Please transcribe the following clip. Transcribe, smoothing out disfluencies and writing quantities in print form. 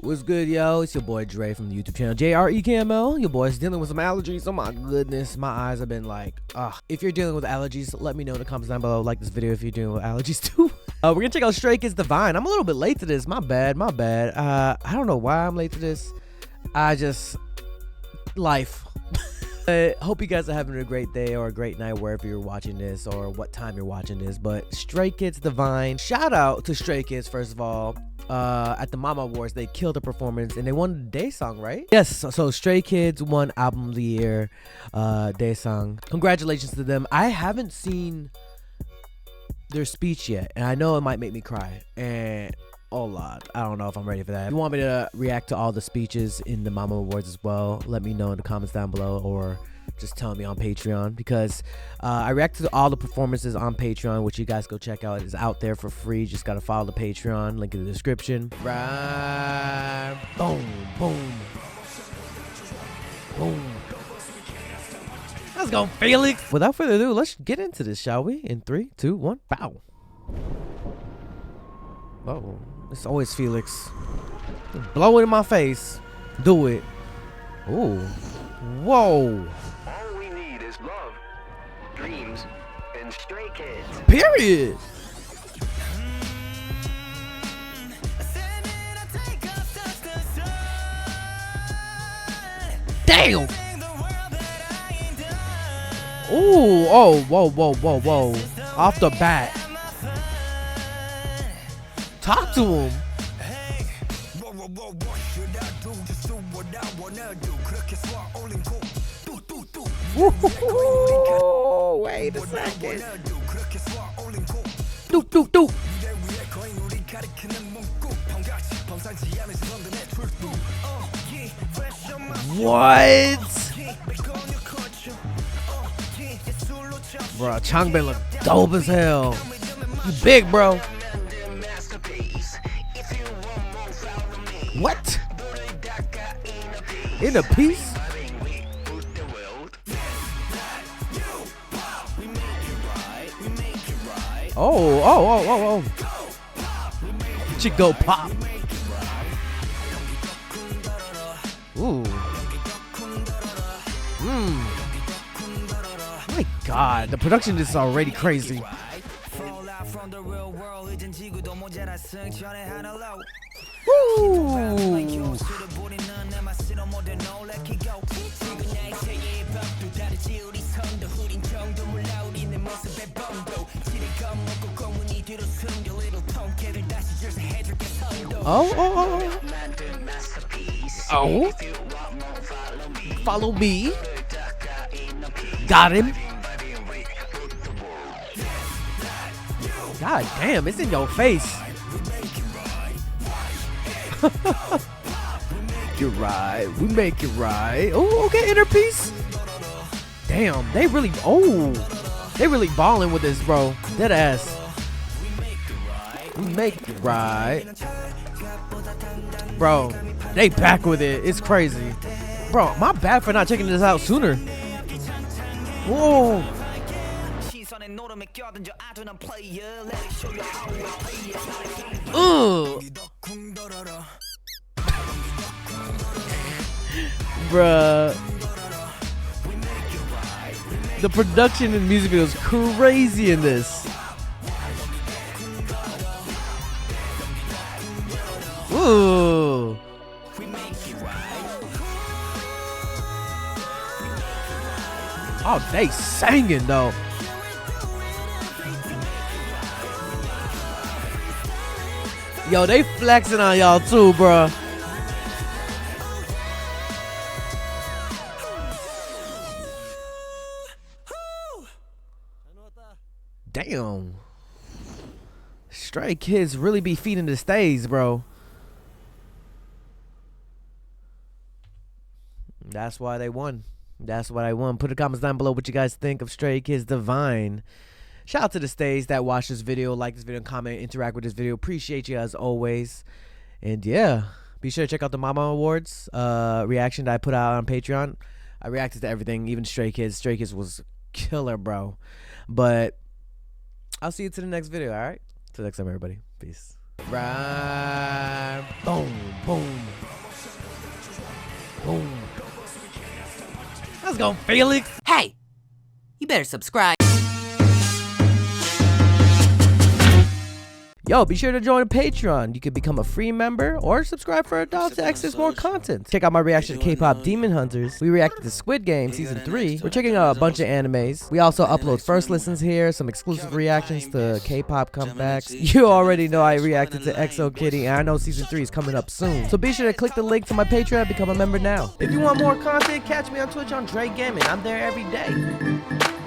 What's good, yo? It's your boy Dre from the YouTube channel JREKML. Your boy's dealing with some allergies. Oh my goodness, my eyes have been like, if you're dealing with allergies, let me know in the comments down below. Like this video if you're dealing with allergies too. We're gonna check out Stray Kids Divine. I'm a little bit late to this. My bad. I don't know why I'm late to this. Life. Hope you guys are having a great day or a great night wherever you're watching this or what time you're watching this. But Stray Kids Divine, shout out to Stray Kids first of all. At the Mama Awards, they killed the performance and they won the DAESANG, right? Yes, so Stray Kids won Album of the Year, DAESANG. Congratulations to them. I haven't seen their speech yet, and I know it might make me cry. And oh Lord, I don't know if I'm ready for that. If you want me to react to all the speeches in the Mama Awards as well, let me know in the comments down below, or just tell me on Patreon, because I reacted to all the performances on Patreon, which you guys go check out. It's out there for free. Just gotta follow the Patreon, link in the description. Right, boom, boom, boom. Let's go, Felix. Without further ado, let's get into this, shall we? In 3, 2, 1, bow. Oh, it's always Felix. Blow it in my face. Do it. Ooh. Whoa. All we need is love, dreams, and Stray Kids. Period. Damn. Ooh. Oh. Whoa. Off the bat. Talk to him. Ooh, wait a second. Do. What? Bro, Changbin look dope as hell. You big, bro. What? In a piece? Oh. Chico pop. Ooh. My God, the production is already crazy. Ooh. Oh. Follow me. Got him. God damn, it's in your face. You're right. We make it right. Oh, okay, inner peace. Damn, they really balling with this, bro. Dead ass. We make it right. Bro, they back with it. It's crazy. Bro, my bad for not checking this out sooner. Whoa. Bruh. The production and music video is crazy in this. Ooh. Oh, they singing though. Yo, they flexing on y'all too, bro. Damn. Stray Kids really be feeding the stays, bro. That's why they won. That's what I won. Put the comments down below what you guys think of Stray Kids Divine. Shout out to the stays that watch this video, like this video, comment, interact with this video. Appreciate you as always. And yeah, be sure to check out the Mama Awards reaction that I put out on Patreon. I reacted to everything, even Stray Kids. Stray Kids was killer, bro. But I'll see you to the next video, all right? Till next time, everybody. Peace. Right. Boom, boom. Boom. Let's go, Felix. Hey, you better subscribe. Yo, be sure to join Patreon. You can become a free member or subscribe for $1 to access more content. Check out my reaction to K-pop Demon Hunters. We reacted to Squid Game Season 3. We're checking out a bunch of animes. We also upload first listens here, some exclusive reactions to K-pop comebacks. You already know I reacted to EXO Kitty, and I know Season 3 is coming up soon. So be sure to click the link to my Patreon and become a member now. If you want more content, catch me on Twitch on JREKML. I'm there every day.